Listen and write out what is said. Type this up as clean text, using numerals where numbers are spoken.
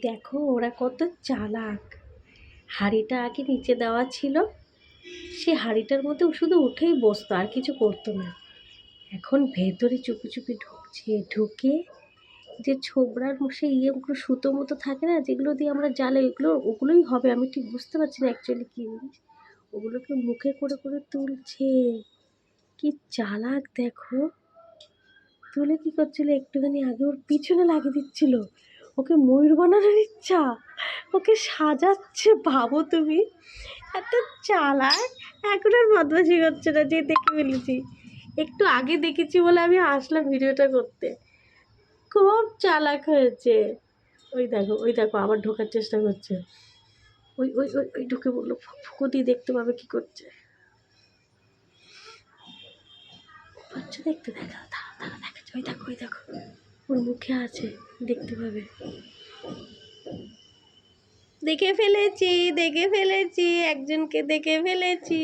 দেখো ওরা কত চালাক। হাঁড়িটা আগে নিচে দেওয়া ছিল, সে হাঁড়িটার মধ্যে ও শুধু উঠেই বসতো, আর কিছু করতো না। এখন ভেতরে চুপি চুপি ঢুকছে, ঢুকে যে ছোবড়ার সে ইয়েগুলো সুতো মতো থাকে না, যেগুলো দিয়ে আমরা জালে, ওগুলোই হবে, আমি ঠিক বুঝতে পারছি না অ্যাকচুয়ালি কী জিনিস। ওগুলোকে মুখে করে করে তুলছে। কি চালাক দেখো। তুলে কি করছিল, একটুখানি আগে ওর পিছনে লাগিয়ে দিচ্ছিল। ওকে ময়ূর বানানোর ইচ্ছা, ওকে সাজাচ্ছে, ভাবো তুমি। এত চালাক। এখন আর বদমাশি করছে না, যে দেখে ফেলেছি। একটু আগে দেখেছি বলে আমি আসলাম ভিডিওটা করতে। খুব চালাক হয়েছে। ওই দেখো, ওই দেখো, আবার ঢোকার চেষ্টা করছে। ওই ওই ওই ওই ঢুকে বললো, ফুকো দিয়ে দেখতে পাবে কি করছে। পাচ্ছ দেখতে, দেখা, দাঁড়া দাঁড়া, দেখাচ্ছে, ওই দেখো, ওই দেখো, ওর মুখে আছে, দেখতে পাবে। দেখে ফেলেছি, দেখে ফেলেছি, একজনকে দেখে ফেলেছি।